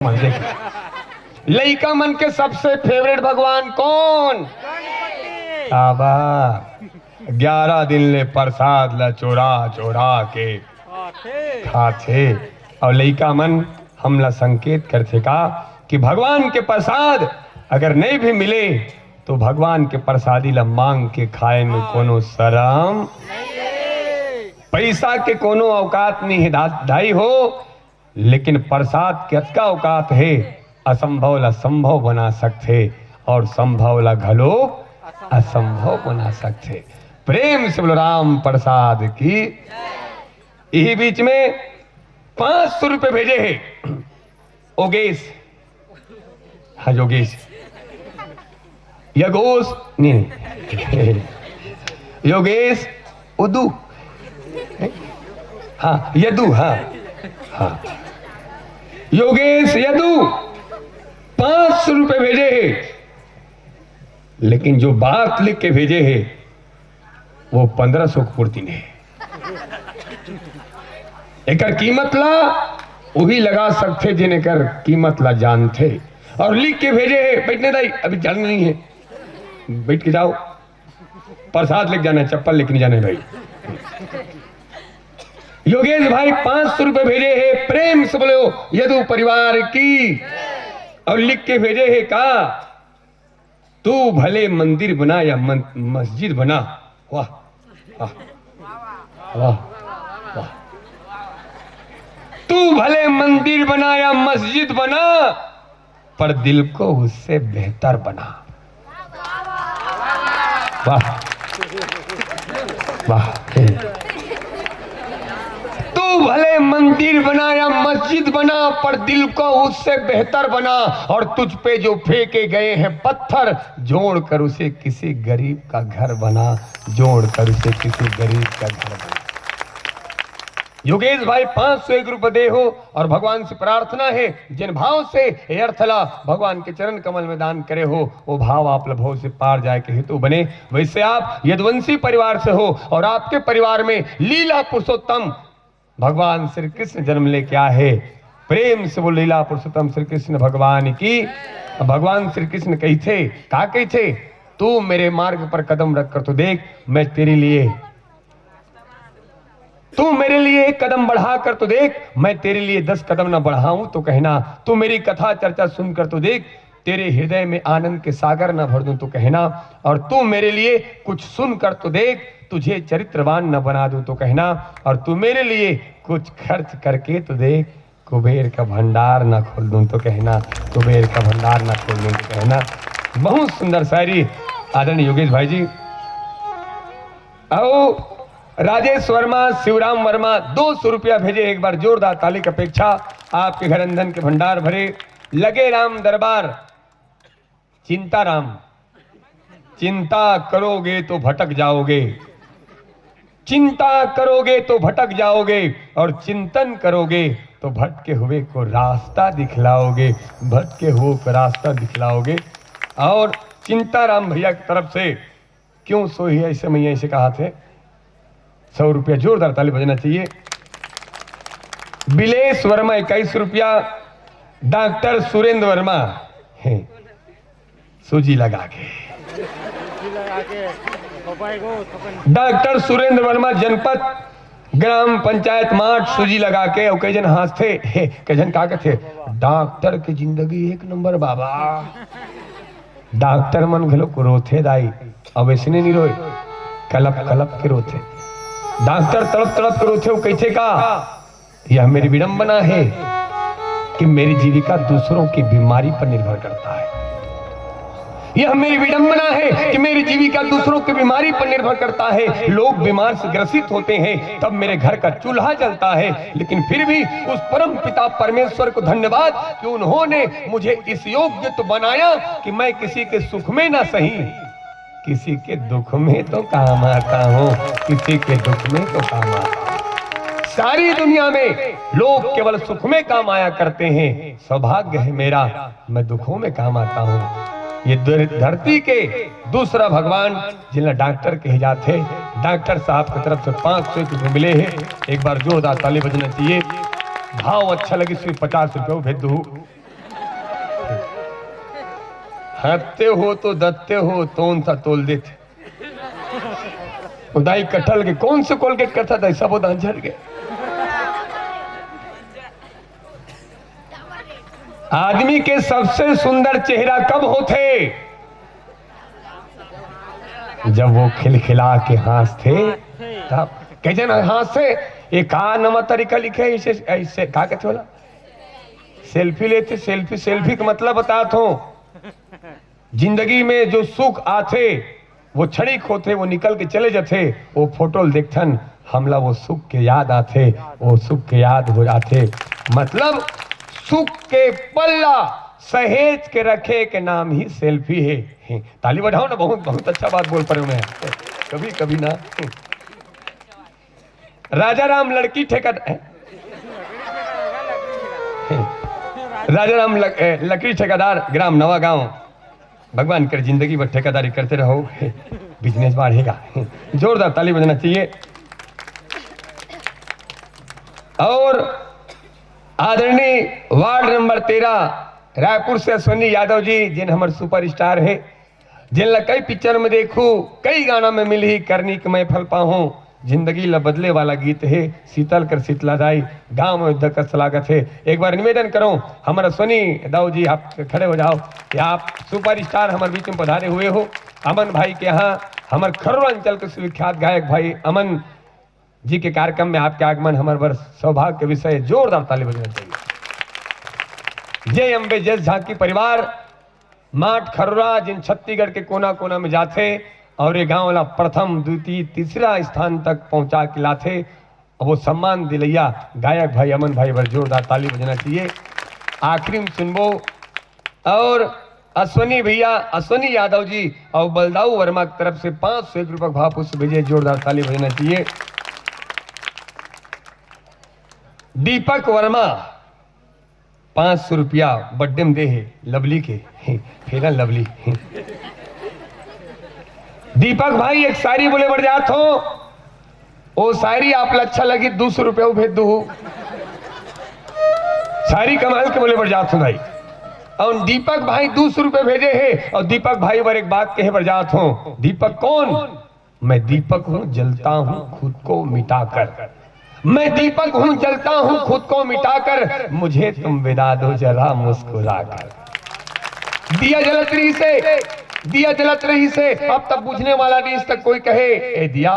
लइका मन के सबसे फेवरेट भगवान कौन? आबा 11 दिन ले प्रसाद ला चोरा चोरा के खाथे और लइका मन हमला संकेत करथे का कि भगवान के प्रसाद अगर नहीं भी मिले तो भगवान के प्रसादी ला मांग के खाए में कोनो शरम पैसा के कोनो औकात नहीं है ढाई हो, लेकिन प्रसाद के अतका औकात है असंभव ला संभव बना सकते और संभव ला घलो असंभव बना सकते। प्रेम से बोलो राम प्रसाद की। यही बीच में 500 रुपए भेजे है योगेश, हाँ योगेश यगोश नहीं योगेश उदू, हाँ यदू, हाँ हाँ योगेश यदू 500 रुपए भेजे हैं, लेकिन जो बात लिख के भेजे हैं वो 1500 की पूर्ति नहीं। एकर कीमत ला वही लगा सकते जिन्हें कर कीमत ला जानते और लिख के भेजे हैं। बैठने दाई अभी चलना नहीं है, बैठ के जाओ, प्रसाद लेके जाना है, चप्पल लेके नहीं जाना है भाई। योगेश भाई 500 रुपए भेजे हैं, प्रेम से बोलो यदु परिवार की, और लिख के भेजे हैं का तू भले मंदिर बना या मस्जिद बना, वाह वाह वाह वाह, तू भले मंदिर बना या मस्जिद बना पर दिल को उससे बेहतर बना। वाह वाह, तू भले मंदिर बना या मस्जिद बना पर दिल को उससे बेहतर बना, और तुझ पे जो फेंके गए हैं पत्थर जोड़ कर उसे किसी गरीब का घर बना, जोड़ कर उसे किसी गरीब का घर बना। योगेश भाई 501 रुपए दे हो और भगवान से प्रार्थना है जिन भाव से अर्थला भगवान के चरण कमल में दान करे हो वो भाव आप लभो से पार जाए के हेतु बने। वैसे आप यदुवंशी परिवार से हो और आपके परिवार में लीला पुरुषोत्तम भगवान श्री कृष्ण जन्म लेके आए है। प्रेम से वो लीला पुरुषोत्तम श्री कृष्ण भगवान की। भगवान श्री कृष्ण कही थे, कहा कही थे, तू मेरे मार्ग पर कदम रख कर तो देख, मैं तेरे लिए, तू मेरे लिए एक कदम बढ़ा कर तो देख, मैं तेरे लिए 10 कदम ना बढ़ाऊं तो कहना, तू मेरी कथा चर्चा सुनकर तो देख, तेरे हृदय में आनंद के सागर ना भर दूं तो कहना, और तू मेरे लिए कुछ सुन कर तो देख, तुझे चरित्रवान न बना दूं तो कहना, और तू मेरे लिए कुछ खर्च करके तो देख, कुबेर का भंडार ना खोल दूं तो कहना, कुबेर का भंडार ना खोल दूं तो कहना। बहुत सुंदर शायरी आदरणीय योगेश भाई जी। आओ राजेश वर्मा, शिवराम वर्मा 200 रुपया भेजे, एक बार जोरदार ताली की अपेक्षा। आपके घर अंधन के भंडार भरे, लगे राम दरबार, चिंता राम, चिंता करोगे तो भटक जाओगे, चिंता करोगे तो भटक जाओगे, और चिंतन करोगे तो भटके हुए को रास्ता दिखलाओगे, भटके हुए को रास्ता दिखलाओगे। और चिंता राम भैया की तरफ से क्यों सोई ऐसे मैया ऐसे कहा थे, 100 रुपया जोरदार ताली बजना चाहिए। बिलेश वर्मा 21 रुपया, डॉक्टर सुरेंद्र वर्मा है सूजी लगा के, डॉक्टर सुरेंद्र वर्मा जनपद ग्राम पंचायत माठ सूजी लगा के, और कई जन हंसते कई जन का थे, डॉक्टर की जिंदगी 1 नंबर बाबा, डॉक्टर मन घलो को रोथे दाई, अब ऐसे नहीं रोए, कलप कलप के रोथे, डॉक्टर तड़प तड़प के रोथे। वो कहते का यह मेरी विडंबना है कि मेरी जीविका दूसरों की बीमारी पर निर्भर करता है, यह मेरी विडंबना है कि मेरी जीविका दूसरों की बीमारी पर निर्भर करता है। लोग बीमार से ग्रसित होते हैं तब मेरे घर का चूल्हा जलता है, लेकिन फिर भी उस परम पिता परमेश्वर को धन्यवाद कि उन्होंने मुझे इस योग्य तो बनाया कि मैं किसी के सुख में ना सही किसी के दुख में तो काम आता हूँ, किसी के दुख में तो काम आता हूँ। सारी दुनिया में लोग केवल सुख में काम आया करते हैं, सौभाग्य है मेरा मैं दुखों में काम आता हूँ। ये धरती के दूसरा भगवान जिन्हें डॉक्टर कहे जाते, डॉक्टर साहब की तरफ से 500 रुपये मिले हैं, एक बार जोरदार ताली बजना चाहिए। भाव अच्छा लगे सिर्फ 50 रुपये भेज दो। हंसते हो तो दत्ते हो तोन सा तोल देते उदाई कटहल के कौन से कोलगेट करता था सब वो झड़ गए। आदमी के सबसे सुंदर चेहरा कब होते? जब वो खिलखिला के हंसते तब। कैसे ना हंसते एक नवा तरीका लिखे इसे ऐसे कहा कहते बोला सेल्फी लेते। सेल्फी सेल्फी का मतलब बताता हूं जिंदगी में जो सुख आते वो क्षणिक होते, वो निकल के चले जाते। वो फोटो देखथन हमला वो सुख के याद आते, वो सुख के याद हो जाते। मतलब सुख के पल्ला सहेज के रखे के नाम ही सेल्फी है। ताली बजाओ ना, बहुत बहुत अच्छा बात बोल पा रहे मैं कभी कभी ना। राजा राम लड़की ठेकेदार, राजा राम लकड़ी ठेकेदार ग्राम नवा गांव। भगवान कर जिंदगी भर ठेकेदारी करते रहो, बिजनेस बढ़ेगा। जोरदार ताली बजाना चाहिए। और आदरणीय वार्ड नंबर 13 रायपुर से अश्विनी यादव जी, जिन हमारे सुपरस्टार है, जिन कई पिक्चर में देखू, कई गाना में मिली करनी कि मैं फल पाऊं, जिंदगी ला बदले वाला गीत है, शीतल कर शीतलादाई, गांव में युद्ध का स्वागत है। एक बार निवेदन करो हमारा अश्विनी यादव जी, आप खड़े हो जाओ कि आप सुपरस्टार हमारे बीच में पधारे हुए हो। अमन भाई के यहाँ हमारे खरोरा अंचल के सुविख्यात गायक भाई अमन जी के कार्यक्रम में आपके आगमन हमारे वर्ष सौभाग्य के विषय। जोरदार ताली बजाना चाहिए। जय अम्बे जय झांकी परिवार माठ खरोरा, जिन छत्तीसगढ़ के कोना कोना में जाते और ये गांव वाला प्रथम द्वितीय तीसरा स्थान तक पहुंचा के लाते, वो सम्मान दिलैया गायक भाई अमन भाई पर जोरदार ताली बजाना चाहिए। आखिरी में सुनबो और अश्विनी भैया, अश्विनी यादव जी और बलदाऊ वर्मा की तरफ से 501 रुपये भावपुष्प भेजे। जोरदार ताली बजाना चाहिए। दीपक वर्मा 500 रुपया बर्थडे में दे है लवली के, फेरा लवली। दीपक भाई एक शायरी बोले बढ़ जात हो, वो शायरी आप अच्छा लगी 200 रुपये भेज दू। शायरी कमाल के बोले बढ़ जात हो भाई। और दीपक भाई 200 रुपये भेजे हैं। और दीपक भाई पर एक बात कहे बढ़ जात हो। दीपक कौन? मैं दीपक हूं, जलता हूं खुद को मिटाकर। मैं दीपक हूं, जलता हूं खुद को मिटाकर, मुझे तुम विदा दो जरा मुस्कुराकर। दिया जलत रही से, दिया जलत रही से, अब तक बुझने वाला नहीं। इस तक कोई कहे ए दिया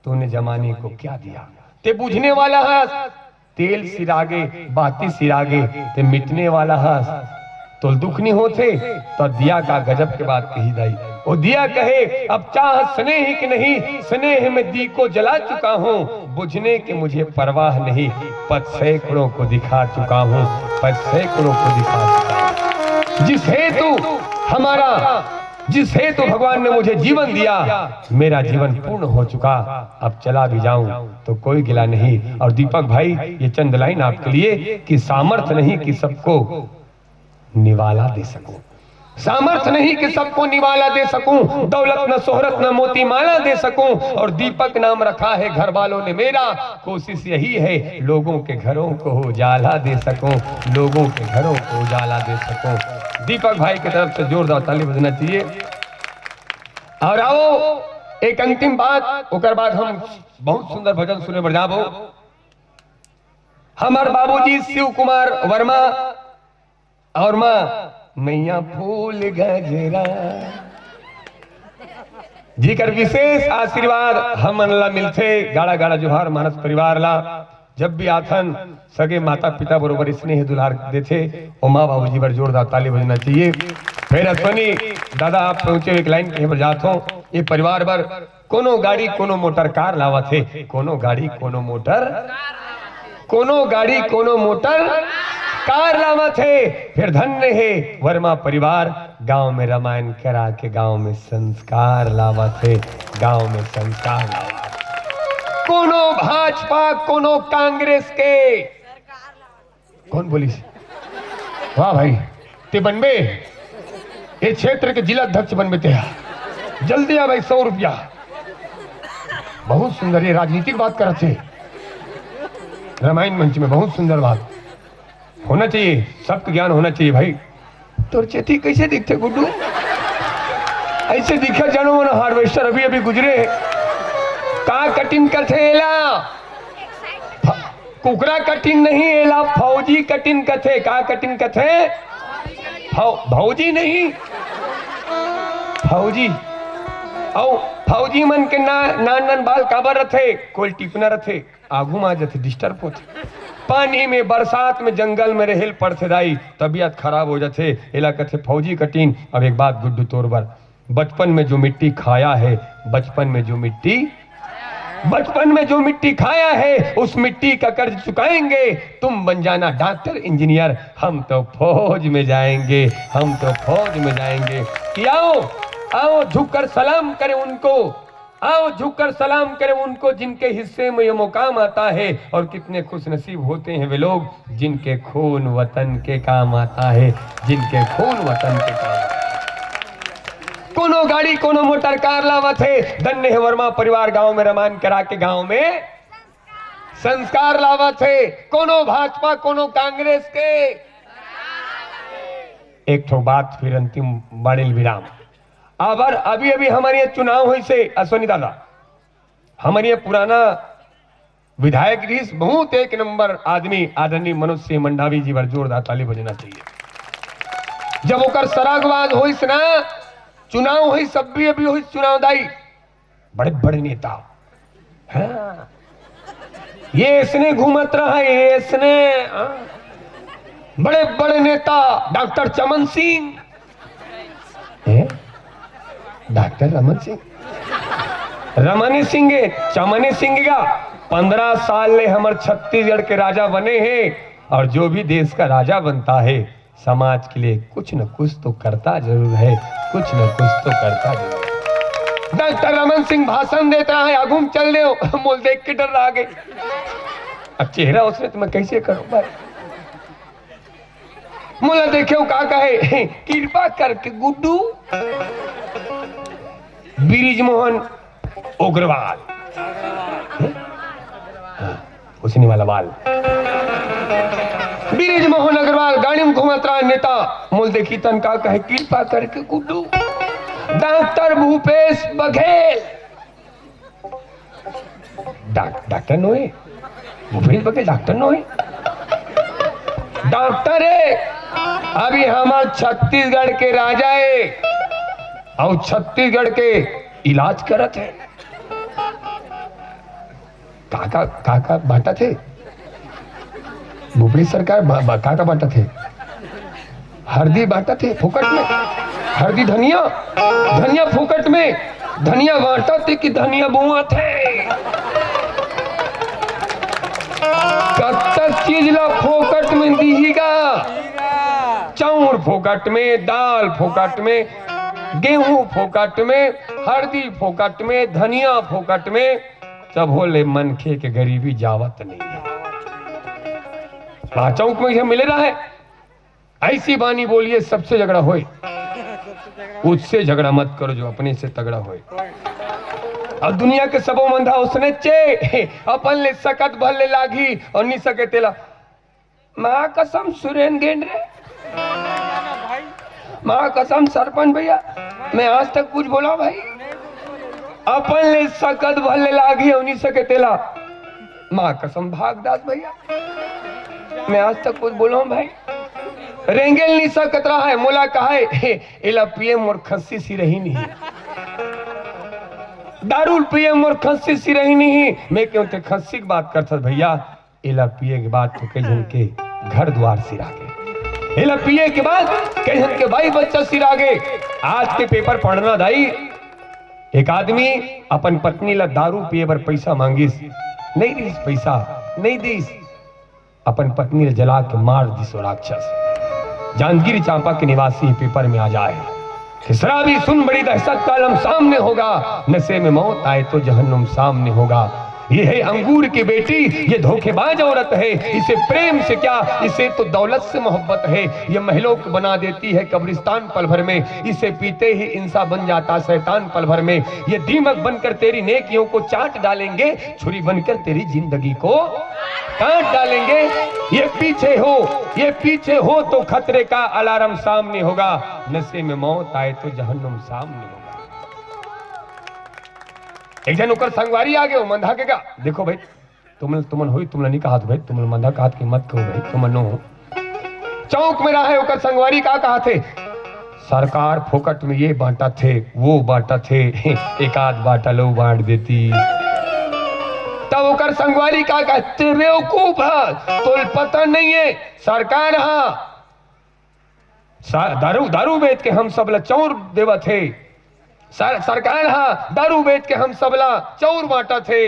तूने जमाने को क्या दिया, ते बुझने वाला है तेल सिरागे बाती सिरागे, ते मिटने वाला है तो दुख नहीं होते। तो दिया का गजब के बाद कही दाई, वो दिया कहे अब चाह स्नेह की नहीं, स्नेह में दी को जला चुका हूँ, बुझने की मुझे परवाह नहीं, पद सैकड़ों को दिखा चुका हूँ, पद सैकड़ों को दिखा चुका हूँ। जिस हेतु हमारा, जिस हेतु भगवान ने मुझे जीवन दिया, मेरा जीवन पूर्ण हो चुका, अब चला भी जाऊं तो कोई गिला नहीं। और दीपक भाई ये चंद लाइन आपके लिए कि सामर्थ्य नहीं कि सबको निवाला दे सकूं, सामर्थ्य नहीं कि सबको निवाला दे सकूं, दौलत न शोहरत न मोती माला दे सकूं, और दीपक नाम रखा है घर वालों ने मेरा, कोशिश यही है लोगों के घरों को उजाला दे सकूं, लोगों के घरों को उजाला दे सकूं। दीपक भाई की तरफ से जोरदार ताली बजना चाहिए। और आओ एक अंतिम बात, उसके बाद हम बहुत सुंदर भजन सुने बढ़ जाबो। हमारे बाबूजी शिव कुमार वर्मा और मां मैया फूल गजरा जी कर विशेष आशीर्वाद हम ला मिलते। गाड़ा गाड़ा जोहार मानस परिवार ला जब भी आथन सगे माता पिता बरोबर स्नेह दुलार देते, और माँ बाबू जी पर जोरदार ताली बजना चाहिए। फिर अश्विनी दादा आप पहुंचे एक लाइन कहीं पर जात हो, ये परिवार भर कोनो गाड़ी कोनो मोटर कार लावा थे, कोनो गाड़ी कोनो मोटर, कोनो गाड़ी कोनो मोटर कार लावा थे। फिर धन्य है वर्मा परिवार, गांव में रामायण करा के गांव में संस्कार लावा थे, गांव में संस्कार लावा। कोनो भाजपा कोनो कांग्रेस के, कौन बोली? वाह भाई ते बनबे, ये क्षेत्र के जिला अध्यक्ष बनबे ते, जल्दी आ भाई 100 रुपया। बहुत सुंदर ये राजनीतिक बात करते थे रामायण मंच में, बहुत सुंदर बात होना चाहिए, सबका ज्ञान होना चाहिए भाई। तोर चेती कैसे दिखते गुड्डू? ऐसे दिखा जानो मन हार्वेस्टर अभी अभी गुजरे। का कटिंग करते एला? कुकरा कटिंग नहीं एला, फौजी कटिंग कथे। का कटिंग कथे? भौजी नहीं, फौजी। औ फौजी मन के नान बाल काबर रथे? कोई टिपना रथे, आगू मा जाथे, डिस्टर्ब होथे। पानी में, बरसात में, जंगल में रहेल पड़थे दाई, तबीयत खराब हो जाथे, एला कथे फौजी कटिंग। अब एक बात गुड्डू तोर बर, बचपन में जो मिट्टी खाया है, बचपन में जो मिट्टी खाया है, उस मिट्टी का कर्ज चुकाएंगे। तुम बन जाना डॉक्टर इंजीनियर, हम तो फौज में जाएंगे, हम तो फौज में जाएंगे। कि आओ आओ झुककर सलाम करें उनको, आओ झुककर सलाम करें उनको जिनके हिस्से में ये मुकाम आता है। और कितने खुश नसीब होते हैं वे लोग जिनके खून वतन के काम आता है, जिनके खून वतन के काम। कोनो गाड़ी कोनो मोटर कार लावत है, धन्य है वर्मा परिवार गांव में रमान करा के गांव में संस्कार लावत है। कोनो भाजपा कोनो कांग्रेस के। एक तो बात फिर अंतिम बाणिल विराम। आबर अभी अभी हमारे ये चुनाव हुई से अश्वनी दादा, हमारे ये पुराना विधायक रीस बहुत एक नंबर आदमी आदरणीय मनोज सिंह मंडावी जी पर जोरदार ताली बजना चाहिए। जब ओकर सरागवाद हुई ना, चुनाव हुई, सब भी अभी हुई चुनाव दाई, बड़े बड़े नेता। हाँ। ये इसने घूमत रहा है, ये इसने बड़े बड़े नेता डॉक्टर चमन सिंह, डॉक्टर रमन सिंह, रमन सिंह चमन सिंह का 15 साल ले हमारे छत्तीसगढ़ के राजा बने हैं। और जो भी देश का राजा बनता है समाज के लिए कुछ न कुछ तो करता जरूर है, कुछ न कुछ तो करता जरूर है। डॉक्टर रमन सिंह भाषण देता है, आगूम चल रहे मोल देख के डर आ गए। अब चेहरा उसने तो मैं कैसे करूं भाई? मोला देखो का कहे, कृपा करके गुड्डू ब्रिजमोहन उग्रवाल, उसने वाला बाल, ब्रिजमोहन अग्रवाल गाड़ी में घुमत रहा नेता। मोल देखी तन का कहे, कृपा करके गुड्डू डॉक्टर भूपेश बघेल, डॉक्टर नोए भूपेश बघेल, डॉक्टर नोए, डॉक्टर है। अभी हमारे छत्तीसगढ़ के राजा है और छत्तीसगढ़ के इलाज करत है। काका बांटा थे भूपड़ी सरकार, काका बांटा थे, हल्दी बांटा थे फुकट में, हल्दी धनिया फुकट में, धनिया बांटा थे कि धनिया बुआ थे। कब तक चीज ला फोकट में दीजिएगा? चाउर फोकट में, दाल फोकट में, गेहूं फोकट में, हल्दी फोकट में, धनिया फोकट में। सब होले मनखे के गरीबी जावत नहीं है। चौक में यह मिले रहा है, ऐसी बानी बोलिए सबसे झगड़ा होए, उससे झगड़ा मत करो जो अपने से तगड़ा होए। और दुनिया के सबो मंधा उसने चे अपन ले सकत भले लागी और नहीं सके तेला। माँ कसम सुरेन गेंद रे, माँ कसम सरपंच भैया, मैं आज तक कुछ बोला भाई? अपन ले सकत भले लागी और नहीं सके तेला। माँ कसम भागदास भैया, मैं आज तक कुछ बोला हूं भाई? रेंगेल नहीं सकत रहा है, मोला कहा है एला पीएम और खस्सी सी रही नहीं, दारूल पीएम और खस्सी सी रही नहीं। मैं क्यों ते खस्सी की बात करता भैया? एला पिए के बाद तो कई जन के घर द्वार सिरा गए, एला पिए के बाद कई जन के भाई बच्चा सिरा गए। आज के पेपर पढ़ना दाई, एक आदमी अपन पत्नी ला दारू पिए पर पैसा मांगिस, नहीं दीस पैसा, नहीं दीस, अपन पत्नी ने जला के मार दिसो राक्षस। जांजगीर चांपा के निवासी पेपर में आ जाए, शराबी सुन बड़ी दहशत का आलम सामने होगा, नशे में मौत आए तो जहन्नुम सामने होगा। ये है अंगूर की बेटी, ये धोखेबाज औरत है, इसे प्रेम से क्या, इसे तो दौलत से मोहब्बत है। ये महलों को बना देती है कब्रिस्तान पल भर में, इसे पीते ही इंसान बन जाता शैतान पल भर में। ये दीमक बनकर तेरी नेकियों को चाट डालेंगे, छुरी बनकर तेरी जिंदगी को काट डालेंगे। ये पीछे हो तो खतरे का अलार्म सामने होगा, नशे में मौत आए तो जहन्नुम सामने होगा। एक जन उकर संगवारी आ गए मंधा के का, देखो भाई तुमन हुई तुमने नहीं कहा भाई, तुमने मंधा कहा कि मत कहो भाई, तुम नो चौक में रहा है। उकर संगवारी का कहा थे, सरकार फोकट में ये बांटा थे वो बांटा थे, एक आध बांटा लो बांट देती। तब उकर संगवारी का कहते बेवकूफ है, तो पता नहीं है सरकार दारू बेच के हम सबला चौर देवा थे, सरकार दारू बेच के हम सबला चौर बांटा थे,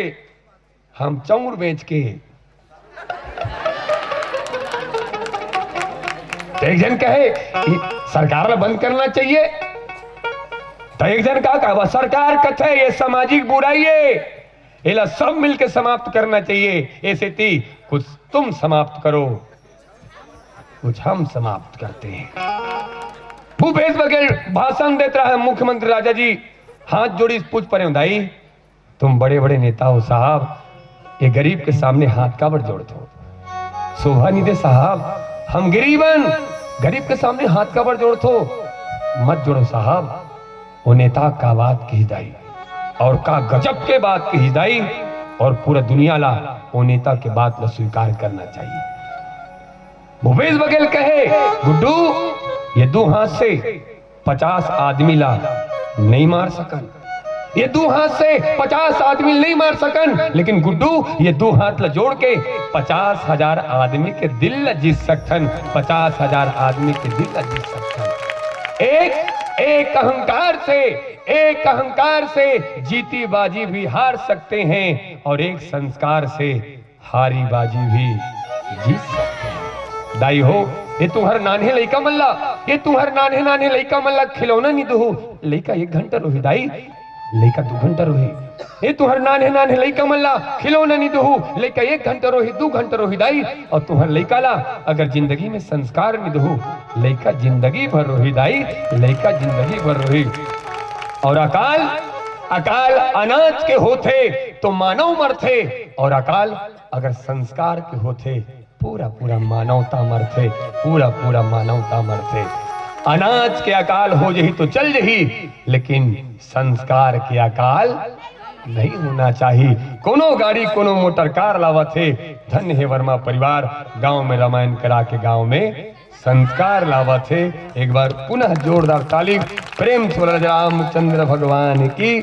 हम चौर बेच के। एक जन कहे सरकार ला बंद करना चाहिए, तो एक जन कहा सरकार कथे ये सामाजिक बुराई है, इला सब मिलकर समाप्त करना चाहिए। ऐसे थी कुछ तुम समाप्त करो, कुछ हम समाप्त करते हैं। भूपेश बघेल भाषण देता है, मुख्यमंत्री राजा जी हाथ जोड़ी पूछ पड़े, दाई तुम बड़े बड़े नेता हो साहब, ये गरीब के सामने हाथ का बड़ जोड़ते हो, शोभा नहीं दे साहब, हम गरीबन गरीब के सामने हाथ का बड़ जोड़ते हो, मत जोड़ो साहब। वो नेता का बात की दाई और का गजब के बात की दाई, और पूरा दुनिया ला वो नेता के बात ला स्वीकार करना चाहिए। भूपेश बघेल कहे गुड्डू ये दो हाथ से 50 आदमी ला नहीं मार सकन, ये दो हाथ से 50 आदमी नहीं मार सकन, लेकिन गुड्डू ये दो हाथ ला जोड़ के 50,000 आदमी के दिल ला जीत सकन, 50,000 आदमी के दिल ला जीत सकन। एक अहंकार से जीती बाजी भी हार सकते हैं, और एक संस्कार से हारी बाजी भी जीत सकते हैं। दाई हो ये तुम्हार नान्हे लइका मल्ला, ये तुम्हार नान्हे लइका मल्ला खिलौना नहीं दो, लइका 1 घंटा रोही दाई, लइका 2 घंटा रोही। ये तुम्हार नान्हे लइका मल्ला खिलौना नहीं दो, लइका 1 घंटा रोही 2 घंटा रोही दाई, और तुम्हार लइका ला अगर जिंदगी में संस्कार नहीं दो, लइका जिंदगी भर रोही दाई, लइका जिंदगी भर रोही। और अकाल अनाज के होते तो मानव मरते, और अकाल अगर संस्कार के होते पूरा मानवता मरते, पूरा मानवता मरते। अनाज के अकाल हो जही तो चल जही, लेकिन संस्कार के अकाल नहीं होना चाहिए। कोनो गाड़ी कोनो मोटर कार लावत है, धन्य है वर्मा परिवार, गांव में रामायण करा के गांव में संस्कार लावत है। एक बार पुनः जोरदार ताली प्रेम से बोला रामचंद्र भगवान की।